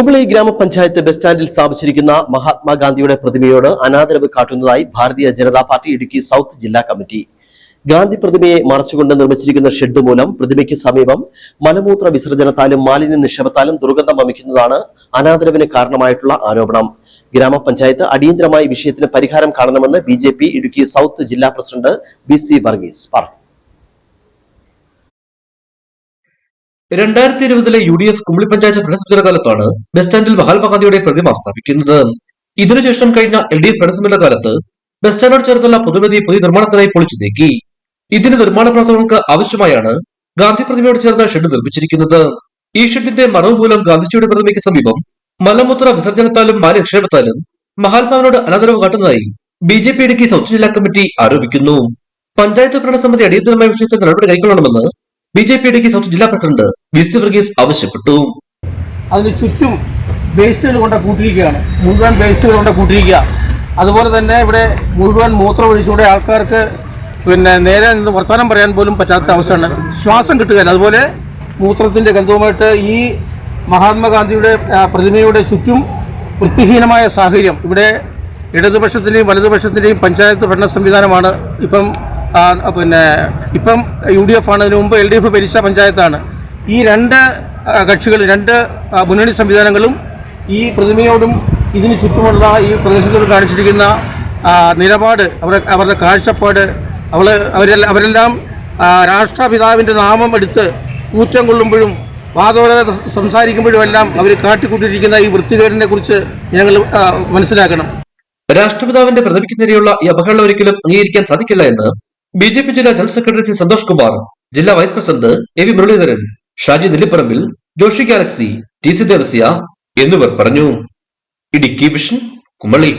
കുമളി ഗ്രാമപഞ്ചായത്ത് ബസ് സ്റ്റാൻഡിൽ സ്ഥാപിച്ചിരിക്കുന്ന മഹാത്മാഗാന്ധിയുടെ പ്രതിമയോട് അനാദരവ് കാട്ടുന്നതായി ഭാരതീയ ജനതാ പാർട്ടി ഇടുക്കി സൗത്ത് ജില്ലാ കമ്മിറ്റി. ഗാന്ധി പ്രതിമയെ മറച്ചുകൊണ്ട് നിർമ്മിച്ചിരിക്കുന്ന ഷെഡ് മൂലം പ്രതിമയ്ക്ക് സമീപം മലമൂത്ര വിസർജനത്താലും മാലിന്യ നിക്ഷേപത്താലും ദുർഗന്ധം വമിക്കുന്നതാണ് അനാദരവിന് കാരണമായിട്ടുള്ള ആരോപണം. ഗ്രാമപഞ്ചായത്ത് അടിയന്തരമായി വിഷയത്തിന് പരിഹാരം കാണണമെന്ന് ബിജെപി ഇടുക്കി സൗത്ത് ജില്ലാ പ്രസിഡന്റ് BC വർഗീസ് പറഞ്ഞു. 2020 UDF കുമളി പഞ്ചായത്ത് ഭരണസമിതിയുടെ കാലത്താണ് ബസ് സ്റ്റാൻഡിൽ മഹാത്മാഗാന്ധിയുടെ പ്രതിമ സ്ഥാപിക്കുന്നത്. ഇതിനുശേഷം കഴിഞ്ഞ LDF ഭരണസമിതിയുടെ കാലത്ത് ബസ് സ്റ്റാൻഡോട് ചേർത്തുള്ള പൊതുവേദി പുതിയ നിർമ്മാണത്തിനായി പൊളിച്ചു നീക്കി. ഇതിന്റെ നിർമ്മാണ പ്രവർത്തനങ്ങൾക്ക് ആവശ്യമായാണ് ഗാന്ധി പ്രതിമയോട് ചേർന്ന ഷെഡ് നിർമ്മിച്ചിരിക്കുന്നത്. ഈ ഷെഡിന്റെ മറവ് മൂലം ഗാന്ധിജിയുടെ പ്രതിമയ്ക്ക് സമീപം മലമൂത്ര വിസർജനത്താലും മാലിന്യ നിക്ഷേപത്താലും മഹാത്മാവിനോട് അനാദരവ് കാട്ടുന്നതായി BJP ഇടുക്കി സൗത്ത് ജില്ലാ കമ്മിറ്റി ആരോപിക്കുന്നു. പഞ്ചായത്ത് ഭരണസമിതി അടിയന്തരമായ വിഷയത്തിൽ നടപടി കൈക്കൊള്ളണമെന്ന് BJP ഇടുക്കി സൗത്ത് ജില്ലാ പ്രസിഡന്റ് BC വർഗീസ് ആവശ്യപ്പെട്ടു. അതിന് ചുറ്റും വേസ്റ്റുകൾ കൊണ്ട് കൂട്ടിയിരിക്കുകയാണ്, മുഴുവൻ വേസ്റ്റുകൾ കൊണ്ട് കൂട്ടിയിരിക്കുക. അതുപോലെ തന്നെ ഇവിടെ മുഴുവൻ മൂത്രം ഒഴിച്ചുകൂടെ ആൾക്കാർക്ക് നേരെ നിന്ന് വർത്തമാനം പറയാൻ പോലും പറ്റാത്ത അവസ്ഥയാണ്, ശ്വാസം കിട്ടുകയില്ല. അതുപോലെ മൂത്രത്തിൻ്റെ ഗന്ധവുമായിട്ട് ഈ മഹാത്മാഗാന്ധിയുടെ പ്രതിമയുടെ ചുറ്റും വൃത്തിഹീനമായ സാഹചര്യം. ഇവിടെ ഇടതുപക്ഷത്തിൻ്റെയും വലതുപക്ഷത്തിൻ്റെയും പഞ്ചായത്ത് ഭരണ സംവിധാനമാണ്. ഇപ്പം UDF ആണ്, അതിനു മുമ്പ് LDF ഭരിച്ച പഞ്ചായത്താണ്. ഈ രണ്ട് കക്ഷികൾ, രണ്ട് മുന്നണി സംവിധാനങ്ങളും ഈ പ്രതിമയോടും ഇതിന് ചുറ്റുമുള്ള ഈ പ്രദേശത്തോട് കാണിച്ചിരിക്കുന്ന നിലപാട്, അവരുടെ കാഴ്ചപ്പാട്, അവരെല്ലാം രാഷ്ട്രപിതാവിൻ്റെ നാമം എടുത്ത് ഊറ്റം കൊള്ളുമ്പോഴും വാദോരാതെ സംസാരിക്കുമ്പോഴും എല്ലാം അവർ കാട്ടിക്കൂട്ടിയിരിക്കുന്ന ഈ വൃത്തികേടിനെ കുറിച്ച് ഞങ്ങൾ മനസ്സിലാക്കണം. രാഷ്ട്രപിതാവിന്റെ പ്രതിമയ്ക്ക് നേരെയുള്ള ഈ അപകടം ഒരിക്കലും അംഗീകരിക്കാൻ സാധിക്കില്ല എന്ന് BJP ജില്ലാ ജനറൽ സെക്രട്ടറി സന്തോഷ് കുമാർ, ജില്ലാ vice president AV Muraleedharan, Shaji Nellipparambil, Joshi Galaxy, TC Devasya എന്നിവർ പറഞ്ഞു. ഇടുക്കി വിഷൻ, കുമളി.